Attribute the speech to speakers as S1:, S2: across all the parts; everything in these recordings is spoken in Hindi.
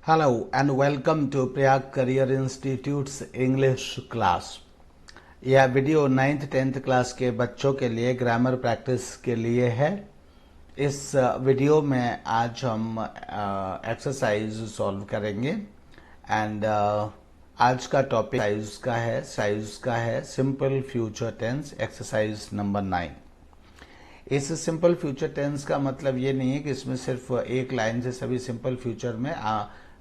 S1: Hello and welcome to Prayag Career Institute's English class। यह वीडियो 9th 10th क्लास के बच्चों के लिए ग्रामर प्रैक्टिस के लिए है। इस वीडियो में आज हम एक्सरसाइज सॉल्व करेंगे एंड आज का टॉपिक साइज का है simple future tense exercise number 9। इस सिंपल फ्यूचर टेंस का मतलब ये नहीं है कि इसमें सिर्फ एक लाइन से सभी सिंपल फ्यूचर में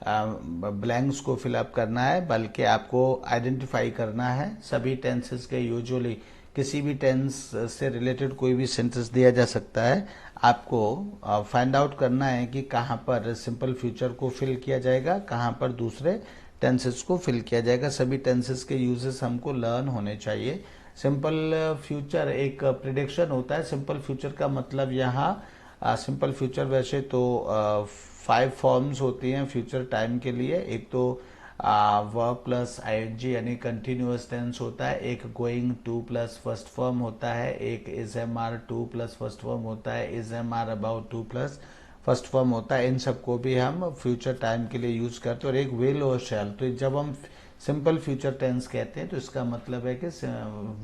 S1: ब्लैंक्स को फिलअप करना है, बल्कि आपको आइडेंटिफाई करना है सभी टेंसेस के। यूजुअली किसी भी टेंस से रिलेटेड कोई भी सेंटेंस दिया जा सकता है, आपको फाइंड आउट करना है कि कहाँ पर सिंपल फ्यूचर को फिल किया जाएगा, कहाँ पर दूसरे टेंसेस को फिल किया जाएगा। सभी टेंसेस के यूजेस हमको लर्न होने चाहिए। सिंपल फ्यूचर एक प्रिडिक्शन होता है। सिंपल फ्यूचर का मतलब यहाँ सिंपल फ्यूचर वैसे तो 5 फॉर्म्स होती हैं फ्यूचर टाइम के लिए। एक तो वर्ब प्लस आईएनजी यानी कंटिन्यूअस टेंस होता है, एक going to plus first form होता है, एक is am are to plus first form होता है, is am are about to plus first form होता है। इन सबको भी हम फ्यूचर टाइम के लिए यूज करते हैं। और एक विल और शैल, तो जब हम सिंपल फ्यूचर टेंस कहते हैं तो इसका मतलब है कि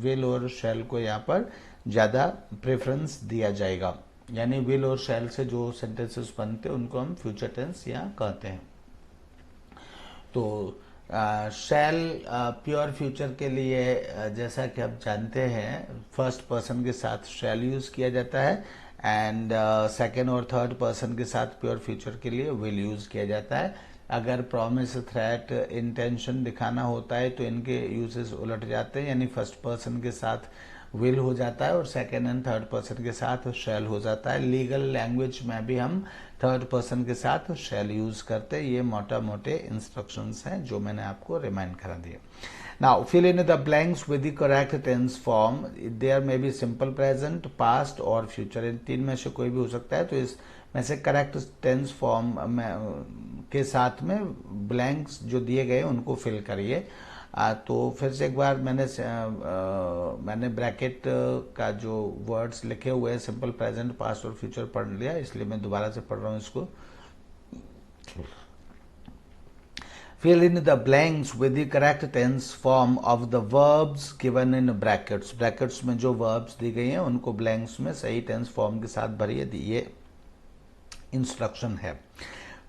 S1: विल और शैल को यहाँ पर ज्यादा प्रेफरेंस दिया जाएगा, यानी विल और शैल से जो सेंटेंसेस बनते हैं उनको हम फ्यूचर टेंस यहाँ कहते हैं। तो शैल प्योर फ्यूचर के लिए जैसा कि आप जानते हैं फर्स्ट पर्सन के साथ शैल यूज किया जाता है एंड सेकेंड और थर्ड पर्सन के साथ प्योर फ्यूचर के लिए विल यूज किया जाता है। अगर प्रॉमिस, थ्रेट, इंटेंशन दिखाना होता है तो इनके यूजेस उलट जाते हैं, यानी फर्स्ट पर्सन के साथ विल हो जाता है और सेकेंड एंड थर्ड पर्सन के साथ शैल हो जाता है। लीगल लैंग्वेज में भी हम थर्ड पर्सन के साथ शैल यूज करते हैं। ये मोटा मोटे इंस्ट्रक्शंस हैं जो मैंने आपको रिमाइंड करा दिए। Now fill in the blanks with the correct tense form. There may be simple present, past और फ्यूचर, इन तीन में से कोई भी हो सकता है। तो इस में से करेक्ट टेंस फॉर्म के साथ में ब्लैंक्स जो दिए गए उनको फिल करिए। तो फिर से एक बार मैंने ब्रैकेट का जो वर्ड्स लिखे हुए हैं सिंपल प्रेजेंट, पास्ट और फ्यूचर पढ़ लिया, इसलिए मैं दोबारा से पढ़ रहा हूँ इसको। Fill in the blanks with the correct tense form of the verbs given in brackets. Brackets में जो verbs दी गई हैं उनको blanks में सही tense form के साथ भरिए। ये इंस्ट्रक्शन है।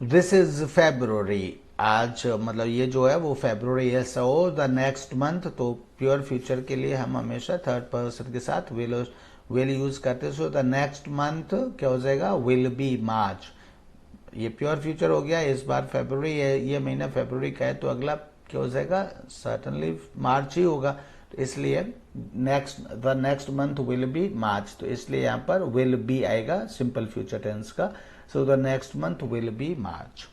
S1: This is February, आज मतलब ये जो है वो फेब्रुवरी है। सो द नेक्स्ट मंथ, तो प्योर फ्यूचर के लिए हम हमेशा थर्ड पर्सन के साथ विल यूज करते हैं। सो द नेक्स्ट मंथ क्या हो जाएगा, विल बी मार्च। ये प्योर फ्यूचर हो गया। इस बार फेब्रुवरी है, ये महीना फेब्रुवरी का है, तो अगला क्या हो जाएगा, सर्टनली मार्च ही होगा। तो इसलिए the next month will be March, तो इसलिए यहाँ पर विल बी आएगा सिंपल फ्यूचर टेंस का। So the next month will be March.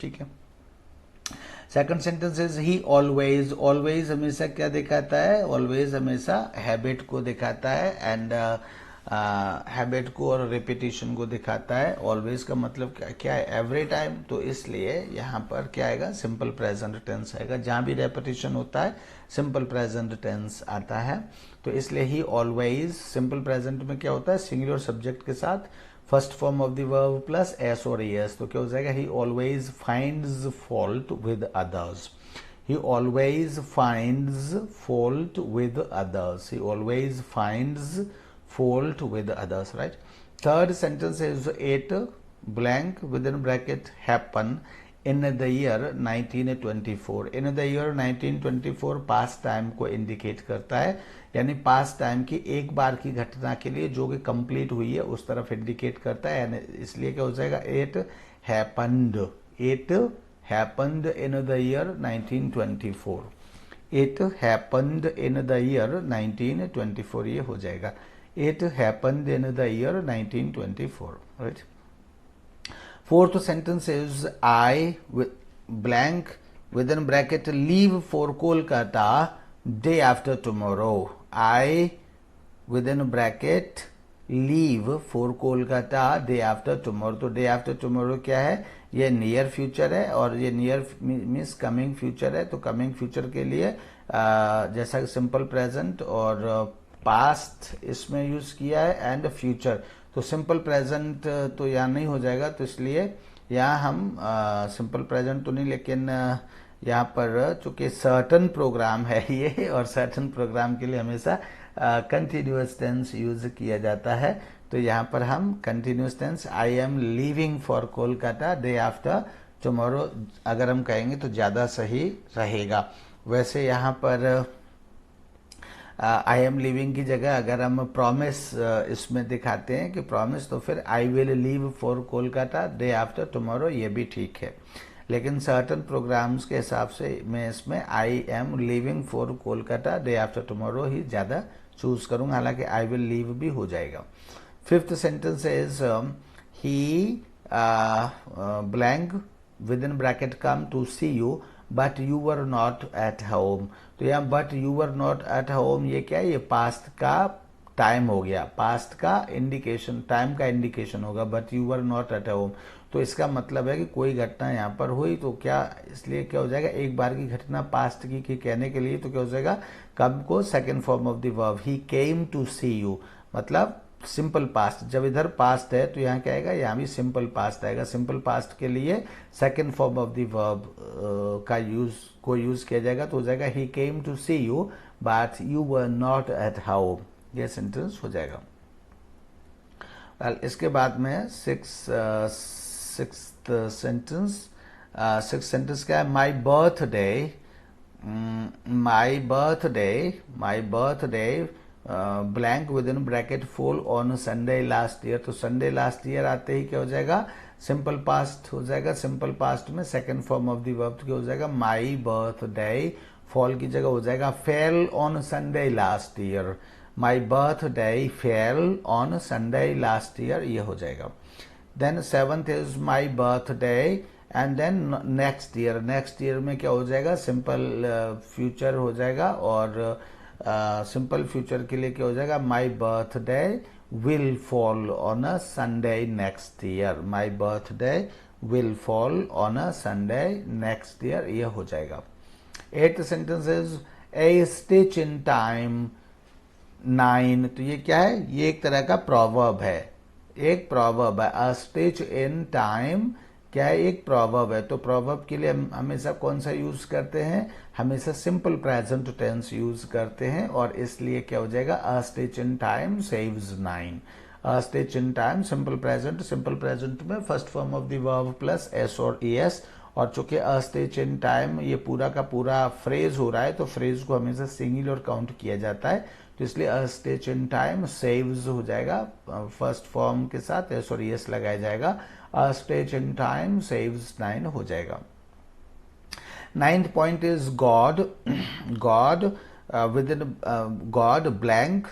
S1: ठीक है। Second sentence is he always. Always हमेशा क्या दिखाता है, ऑलवेज हमेशा हैबिट को दिखाता है एंड हैबिट को और रिपीटिशन को दिखाता है। ऑलवेज का मतलब क्या है, एवरी टाइम। तो इसलिए यहाँ पर क्या आएगा, सिंपल प्रेजेंट टेंस आएगा। जहां भी रेपिटेशन होता है सिंपल प्रेजेंट टेंस आता है। तो इसलिए ही ऑलवेज सिंपल प्रेजेंट में क्या होता है, सिंगुलर सब्जेक्ट के साथ first form of the verb plus s और एस, तो क्या हो जाएगा, ही always finds fault with others. He always finds fault with others. He always finds fault with others, right? Third sentence is it blank within bracket happen in the year 1924. In the year 1924 past time को indicate करता है, यानी past time की एक बार की घटना के लिए जो कि complete हुई है उस तरफ indicate करता है। इसलिए क्या हो जाएगा, it happened. It happened in the year 1924. It happened in the year 1924, ये हो जाएगा। It happened in the year 1924, right? Fourth sentence is I with blank within bracket leave for Kolkata day after tomorrow. I within bracket leave for Kolkata day after tomorrow. तो day after tomorrow क्या है, ये नियर फ्यूचर है और ये नियर मीन्स कमिंग फ्यूचर है। तो कमिंग फ्यूचर के लिए जैसा कि सिंपल प्रेजेंट और पास्ट इसमें यूज किया है एंड फ्यूचर, तो सिंपल प्रेजेंट तो यहाँ नहीं हो जाएगा। तो इसलिए यहाँ हम सिंपल प्रेजेंट तो नहीं, लेकिन यहाँ पर चूंकि सर्टन प्रोग्राम है ये, और सर्टन प्रोग्राम के लिए हमेशा कंटिन्यूअस टेंस यूज किया जाता है। तो यहाँ पर हम continuous tense I am leaving for Kolkata day after tomorrow अगर हम कहेंगे तो ज़्यादा सही रहेगा। वैसे यहाँ पर आई एम लिविंग की जगह अगर हम प्रॉमिस इसमें दिखाते हैं कि प्रॉमिस, तो फिर I will leave for Kolkata day after tomorrow, ये भी ठीक है। लेकिन सर्टन प्रोग्राम्स के हिसाब से मैं इसमें I am living for Kolkata day after tomorrow ही ज़्यादा चूज करूँगा, हालांकि आई विल लीव भी हो जाएगा। Fifth sentence is he blank with in bracket come to see you but you were not at home. तो यहाँ but you were not at home ये क्या है, ये पास्ट का टाइम हो गया, पास्ट का इंडिकेशन, टाइम का इंडिकेशन होगा, but you were not at home. तो इसका मतलब है कि कोई घटना यहाँ पर हुई, तो क्या इसलिए क्या हो जाएगा, एक बार की घटना पास्ट की कहने के लिए तो क्या हो जाएगा, कब को second form of the verb he came to see you, मतलब सिंपल पास्ट। जब इधर पास्ट है तो यहाँ क्या आएगा, यहाँ भी सिंपल पास्ट आएगा। सिंपल पास्ट के लिए second form of the verb का यूज किया जाएगा, तो हो जाएगा he came to see you but you were not at home, ये सेंटेंस हो जाएगा। इसके बाद में सिक्स सेंटेंस क्या है, my birthday blank with in bracket fall on Sunday last year. तो संडे लास्ट ईयर आते ही क्या हो जाएगा, सिंपल पास्ट हो जाएगा। सिंपल पास्ट में second form of the verb क्या हो जाएगा, माई बर्थडे, फॉल की जगह हो जाएगा fell on Sunday last year. My birthday fell on Sunday last year, ये हो जाएगा। Then seventh is my birthday and then next year. Next year में क्या हो जाएगा, सिंपल फ्यूचर हो जाएगा, और सिंपल फ्यूचर के लिए क्या हो जाएगा, my birthday will fall on a Sunday next year. My birthday will fall on a Sunday next year, ये हो जाएगा। Eighth sentence is a stitch in time 9। तो ये क्या है, ये एक तरह का प्रोवर्ब है, एक प्रोवर्ब है। अ स्टिच इन टाइम क्या है, एक प्रोवर्ब है। तो प्रोवर्ब के लिए हम हमेशा कौन सा यूज करते हैं, हमेशा सिंपल प्रेजेंट टेंस यूज करते हैं, और इसलिए क्या हो जाएगा, a stitch in time saves 9। A stitch in time simple present में first form of the verb plus s और एस, और चूंकि अ स्टिच इन टाइम ये पूरा का पूरा फ्रेज हो रहा है, तो फ्रेज को हमेशा सिंगुलर काउंट किया जाता है, तो इसलिए अ स्टिच इन टाइम सेव्स हो जाएगा, फर्स्ट फॉर्म के साथ एस और एस लगाया जाएगा, a stitch in time saves 9 हो जाएगा। Ninth point is God with in God blank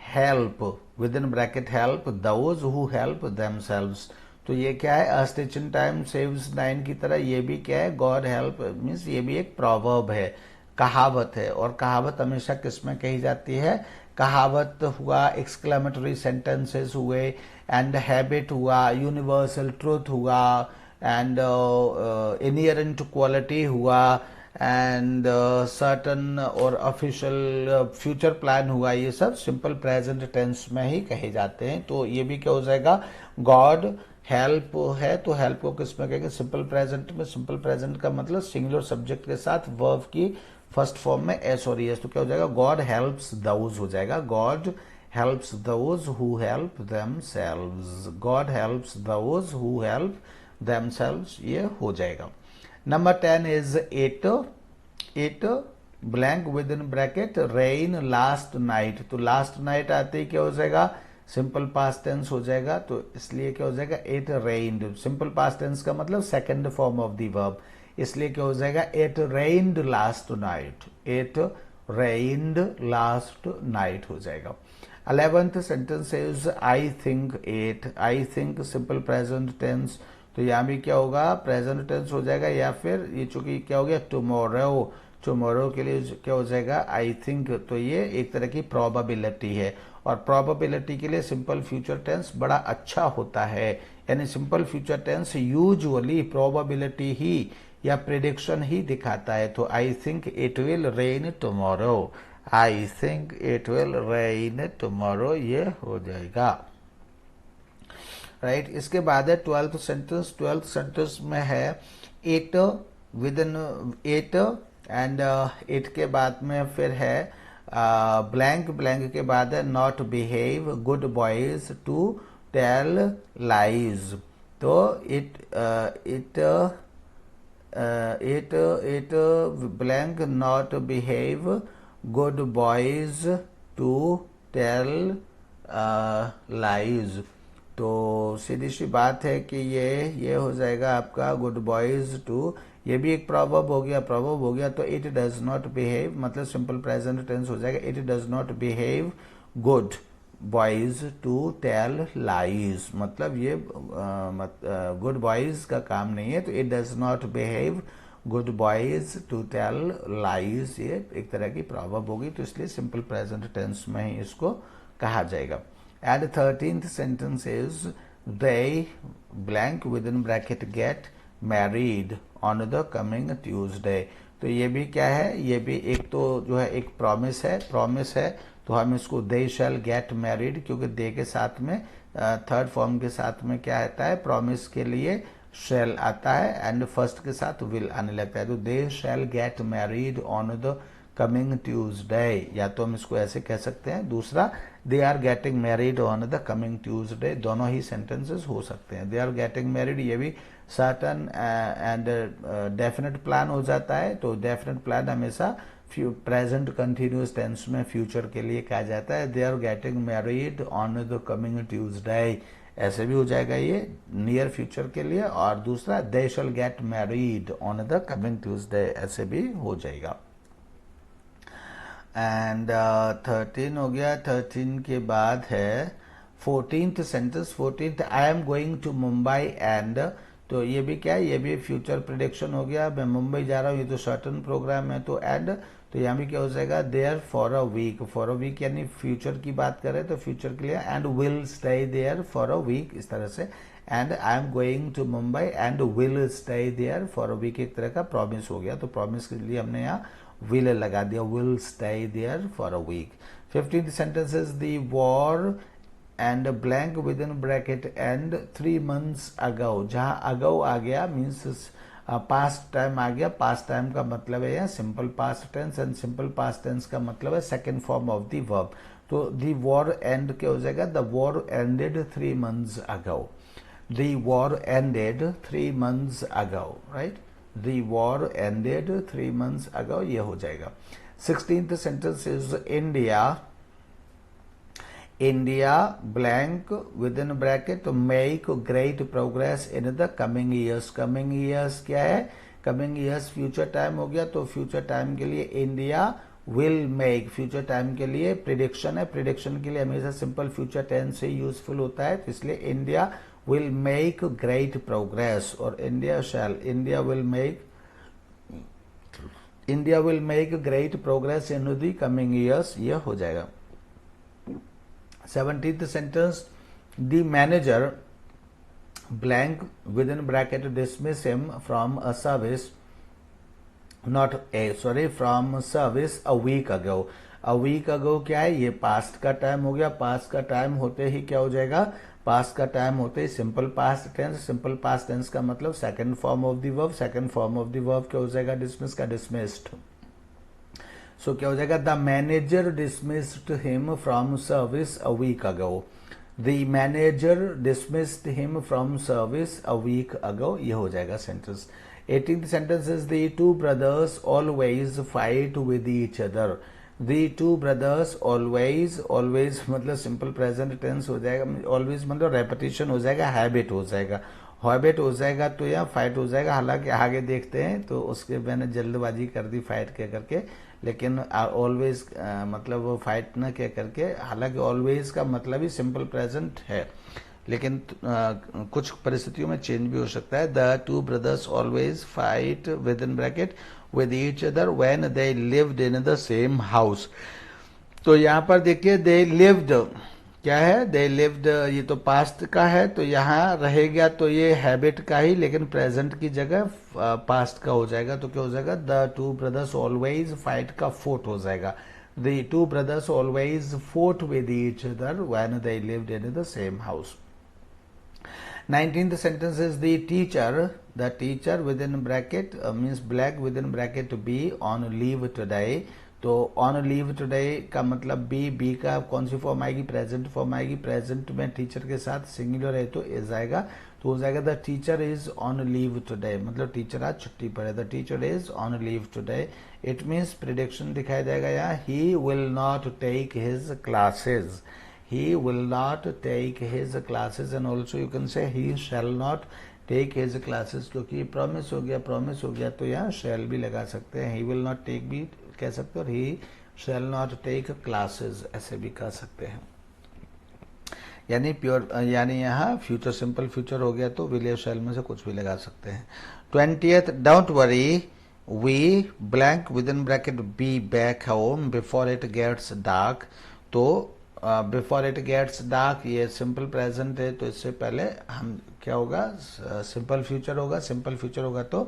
S1: help with in bracket help those who help themselves. तो ये क्या है, अ स्टिच इन टाइम सेव्स 9 की तरह ये भी क्या है, गॉड हेल्प मीन्स ये भी एक प्रोवर्ब है, कहावत है। और कहावत हमेशा किसमें कही जाती है, कहावत हुआ, एक्सक्लेमेटरी सेंटेंसेस हुए, एंड हैबिट हुआ, यूनिवर्सल ट्रूथ हुआ, एंड इनहेरेंट क्वालिटी हुआ, एंड सर्टन और ऑफिशियल फ्यूचर प्लान हुआ, ये सब सिंपल प्रेजेंट टेंस में ही कहे जाते हैं। तो ये भी क्या हो जाएगा, गॉड हेल्प है, तो हेल्प को किस में कहेंगे, सिंपल प्रेजेंट में। सिंपल प्रेजेंट का मतलब सिंगुलर सब्जेक्ट के साथ वर्ब की फर्स्ट फॉर्म में एस और एस, तो क्या हो जाएगा, गॉड हेल्प्स दोज हो जाएगा, God helps those who help themselves, God helps those who help themselves, ये हो जाएगा। Number 10 is it blank with in bracket rain last night. तो लास्ट नाइट आते ही क्या हो जाएगा, सिंपल पास्ट टेंस हो जाएगा, तो इसलिए क्या हो जाएगा, it rained. Simple past tense का मतलब second form of the verb, इसलिए क्या हो जाएगा, it rained last night, it rained last night हो जाएगा। 11th sentence is I think it. I think simple present tense, तो यहाँ भी क्या होगा, प्रेजेंट टेंस हो जाएगा, या फिर ये चूंकि क्या हो गया, टुमारो, टुमारो के लिए क्या हो जाएगा, आई थिंक। तो ये एक तरह की प्रोबेबिलिटी है, और प्रोबेबिलिटी के लिए सिंपल फ्यूचर टेंस बड़ा अच्छा होता है, यानी simple future tense usually probability ही या प्रिडिक्शन ही दिखाता है। तो I think it will rain tomorrow, I think it will rain tomorrow, ये हो जाएगा। राइट। इसके बाद है 12th सेंटेंस। 12th सेंटेंस में है it, with in it, and it के बाद में फिर है ब्लैंक, ब्लैंक के बाद है not behave good boys to tell lies. तो it blank not behave good boys to tell lies। तो सीधी सी बात है कि ये हो जाएगा आपका गुड बॉयज टू, ये भी एक प्रॉवर्ब हो गया, प्रॉवर्ब हो गया। तो इट डज नॉट बिहेव मतलब सिंपल प्रेजेंट टेंस हो जाएगा, it does not behave good boys to tell lies, मतलब ये गुड बॉयज का काम नहीं है। तो it does not behave good boys to tell lies, ये एक तरह की प्रॉवर्ब होगी, तो इसलिए सिंपल प्रेजेंट टेंस में ही इसको कहा जाएगा। And 13th sentence is they blank with in bracket gate married on the coming Tuesday. तो ये भी क्या है, ये भी एक तो जो है एक प्रॉमिस है, तो हम इसको दे शैल गेट मैरिड, क्योंकि दे के साथ में थर्ड फॉर्म के साथ में क्या आता है, प्रॉमिस के लिए शैल आता है, एंड फर्स्ट के साथ विल आने लगता है। तो they shall get married on the coming Tuesday, या तो हम इसको ऐसे कह सकते हैं। दूसरा, they are getting married on the coming Tuesday, दोनों ही सेंटेंसेस हो सकते हैं। दे आर गेटिंग मैरिड ये भी सर्टन एंड डेफिनेट प्लान हो जाता है। तो डेफिनेट प्लान हमेशा प्रेजेंट कंटिन्यूअस टेंस में फ्यूचर के लिए कहा जाता है। They are getting married on the coming Tuesday, ऐसे भी हो जाएगा ये नियर फ्यूचर के लिए। और दूसरा, they shall get married on the coming Tuesday, ऐसे भी हो जाएगा। एंड 13 हो गया। 13 के बाद है 14th sentence. 14th, I am going to Mumbai and, तो ये भी क्या है, ये भी फ्यूचर प्रिडिक्शन हो गया। मैं मुंबई जा रहा हूँ, ये तो सर्टन प्रोग्राम है। तो एंड, तो यहाँ भी क्या हो जाएगा, there for a week. For a week यानी फ्यूचर की बात करें तो फ्यूचर के लिए, and will stay there for a week, इस तरह से। And I am going to Mumbai and will stay there for a week, एक तरह का प्रॉमिस हो गया। तो प्रॉमिस के लिए हमने यहाँ विल लगा दिया, will stay there for a week. 15th sentence is the war end blank with in bracket and 3 months ago. जहां अगो आ गया मीन्स पास्ट टाइम आ गया। पास्ट टाइम का मतलब है यहाँ simple past tense, and simple past tense का मतलब है second form of the verb. तो द वॉर एंड क्या हो जाएगा, the war ended 3 months ago. The war ended 3 months ago, right. The war ended 3 months ago, ये हो जाएगा। 16th sentence is India blank within bracket to make great progress in the coming years। coming years क्या है, coming years future time हो गया। तो future time के लिए India will make, future time के लिए prediction है, prediction के लिए हमेशा simple future tense से useful होता है। तो इसलिए India will make great progress, और India will make great progress in the coming years, ये हो जाएगा। 17th sentence, the manager blank within bracket dismiss him from a service, from service a week ago। a week ago क्या है, ये पास्ट का टाइम हो गया। पास्ट का टाइम होते ही क्या हो जाएगा, पास्ट का टाइम होते ही simple past tense. Simple past tense का मतलब second form of the verb. Second form of the verb क्या हो जाएगा, डिसमिस का डिसमिस्ड। सो क्या हो जाएगा, the manager dismissed him from service a week ago. The manager dismissed him from service a week ago, ये हो जाएगा sentence. 18th sentence is the two brothers always fight with each other. The two brothers always, always मतलब सिंपल प्रेजेंट टेंस हो जाएगा। ऑलवेज मतलब रेपिटेशन हो जाएगा, हैबिट हो जाएगा। हैबिट हो जाएगा तो यहाँ फाइट हो जाएगा। हालांकि आगे देखते हैं, तो उसके मैंने जल्दबाजी कर दी फाइट कह करके, लेकिन ऑलवेज मतलब वो फाइट न कह करके। हालांकि ऑलवेज का मतलब ही सिंपल प्रेजेंट है, लेकिन कुछ परिस्थितियों में चेंज भी हो सकता है। The two brothers always fight with in bracket with each other when they lived in the same house. तो यहाँ पर देखिए, दे लिव्ड क्या है, दे लिव्ड, ये तो पास्ट का है, तो यहाँ रहेगा तो ये हैबिट का ही, लेकिन प्रेजेंट की जगह पास्ट का हो जाएगा। तो क्या हो जाएगा, the two brothers always fight का फोर्ट हो जाएगा। The two brothers always fort with each other when they lived in the same house. 19th sentence is the teacher within bracket means black within bracket be on leave today. तो ऑन लीव टुडे का मतलब बी का कौन सी फॉर्म आएगी, प्रेजेंट फॉर्म आएगी। प्रेजेंट में टीचर के साथ सिंगुलर है तो इज आएगा, तो हो जाएगा the teacher is on leave today, मतलब टीचर आज छुट्टी पर है। The teacher is on leave today, it means prediction दिखाई देगा यहाँ, he will not take his classes, he will not take his classes, and also you can say he shall not take his classes, क्योंकि प्रॉमिस हो गया तो यहाँ shall भी लगा सकते हैं, he will not take भी कह सकते हैं और he shall not take classes ऐसे भी कह सकते हैं। यानी प्योर, यानी यहाँ फ्यूचर सिंपल फ्यूचर हो गया तो will या shall में से कुछ भी लगा सकते हैं। 20th, don't worry, we blank within bracket be back home before it gets dark। तो बिफोर इट गेट्स डार्क ये सिंपल प्रेजेंट है, तो इससे पहले हम क्या होगा, सिंपल फ्यूचर होगा। सिंपल फ्यूचर होगा तो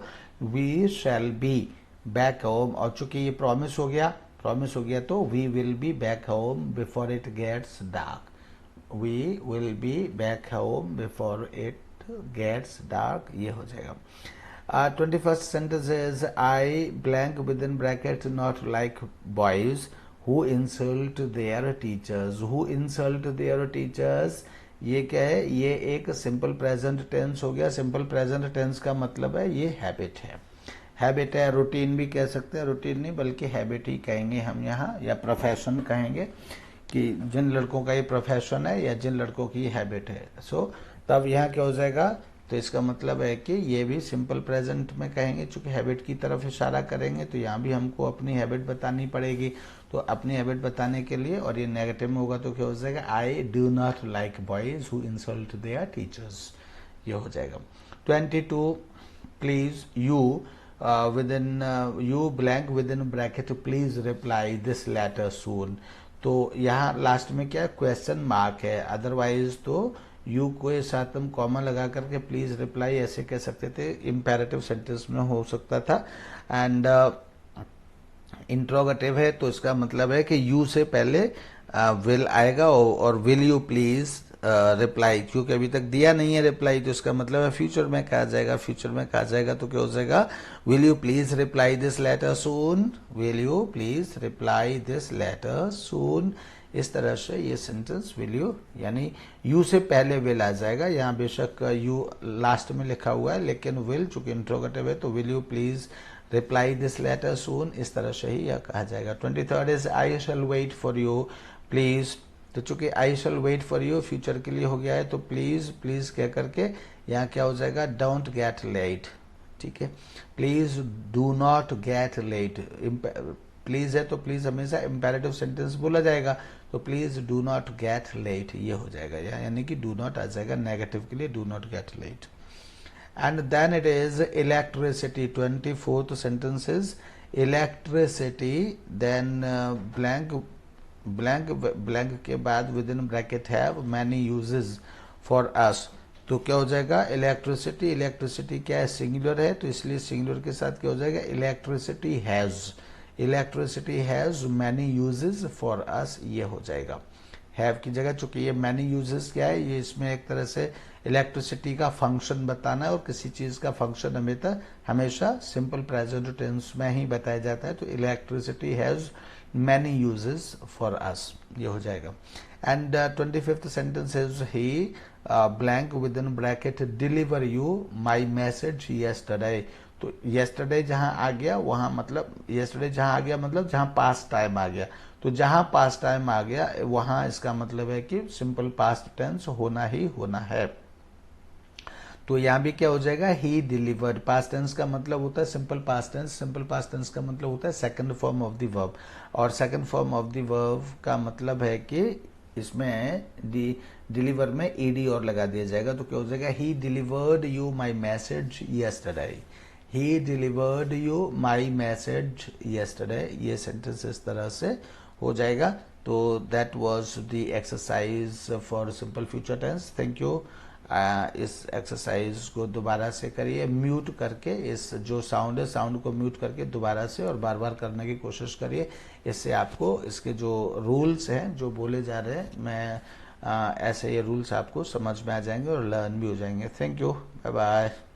S1: we shall be back home, और चूंकि ये प्रॉमिस हो गया तो we will be back home before it gets dark, we will be back home before it gets dark, ये हो जाएगा। 21st sentence is I blank with in bracket not like boys who insult their teachers, who insult their teachers, ये क्या है, ये एक सिंपल प्रेजेंट टेंस हो गया। सिंपल प्रेजेंट टेंस का मतलब है ये हैबिट है, रूटीन भी कह सकते हैं, रूटीन नहीं बल्कि हैबिट ही कहेंगे हम यहाँ, या प्रोफेशन कहेंगे कि जिन लड़कों का ये प्रोफेशन है या जिन लड़कों की हैबिट है। सो तब यहाँ क्या हो जाएगा, तो इसका मतलब है कि ये भी सिंपल प्रेजेंट में कहेंगे, चूंकि हैबिट की तरफ इशारा करेंगे तो यहाँ भी हमको अपनी हैबिट बतानी पड़ेगी। तो अपनी हैबिट बताने के लिए, और ये नेगेटिव में होगा तो क्या हो जाएगा, I do not like boys who insult their teachers, ये हो जाएगा। 22, please you with in you blank with in bracket please reply this letter soon. तो यहाँ लास्ट में क्या क्वेश्चन मार्क है, अदरवाइज तो यू को साथ हम कॉमा लगा करके प्लीज रिप्लाई ऐसे कह सकते थे, इम्पेरेटिव सेंटेंस में हो सकता था। एंड इंट्रोगेटिव है तो इसका मतलब है कि यू से पहले विल आएगा और विल यू प्लीज रिप्लाई, क्योंकि अभी तक दिया नहीं है रिप्लाई, तो इसका मतलब है फ्यूचर में कहा जाएगा। तो क्या हो जाएगा, will you please reply this letter soon, will you please reply this letter soon. इस तरह से ये सेंटेंस विल यू, यानी यू से पहले विल आ जाएगा। यहाँ बेशक यू लास्ट में लिखा हुआ है लेकिन विल चूंकि इंट्रोगेटिव है तो will you please reply this letter soon, इस तरह से ही यह कहा जाएगा। 23rd is I shall wait for you please, तो चूंकि I shall wait for you future के लिए हो गया है तो प्लीज कह करके यहाँ क्या हो जाएगा, डोंट गेट लेट, ठीक है। Please do not get late, please है तो प्लीज हमेशा इंपेरेटिव सेंटेंस बोला जाएगा, तो please do not get late ये हो जाएगा, यानी कि डू नॉट आ जाएगा नेगेटिव के लिए, do not get late. And then it is electricity. 24th sentence is electricity, then blank के बाद with in bracket have many uses for us, तो क्या हो जाएगा, इलेक्ट्रिसिटी क्या है, सिंगुलर है, तो इसलिए सिंगुलर के साथ क्या हो जाएगा, electricity has many uses for अस, ये हो जाएगा हैव की जगह, चूंकि ये मैनी यूजेस क्या है, ये इसमें एक तरह से इलेक्ट्रिसिटी का फंक्शन बताना है, और किसी चीज का फंक्शन हमेशा सिंपल प्रेजेंट टेंस में ही बताया जाता है, तो electricity has many uses for अस, ये हो जाएगा। And 25th sentence is he blank with in bracket deliver you my message yesterday, तो यस्टरडे जहां आ गया वहां मतलब जहां पास्ट टाइम आ गया, तो जहां पास्ट टाइम आ गया वहां इसका मतलब है कि सिंपल पास्ट टेंस होना ही होना है। तो यहां भी क्या हो जाएगा, ही डिलीवर्ड, पास्ट टेंस का मतलब होता है सिंपल पास्ट टेंस का मतलब होता है second form of the verb, और second form of the verb का मतलब है कि इसमें डिलीवर में ईडी और लगा दिया जाएगा, तो क्या हो जाएगा, he delivered you my message yesterday, he delivered you my message yesterday, ये सेंटेंस इस तरह से हो जाएगा। तो that was the exercise for simple future tense. Thank you. इस एक्सरसाइज को दोबारा से करिए, म्यूट करके, इस जो साउंड है साउंड को म्यूट करके दोबारा से और बार बार करने की कोशिश करिए, इससे आपको इसके जो रूल्स हैं जो बोले जा रहे हैं मैं ऐसे ये रूल्स आपको समझ में आ जाएंगे और लर्न भी हो जाएंगे। Thank you, bye bye.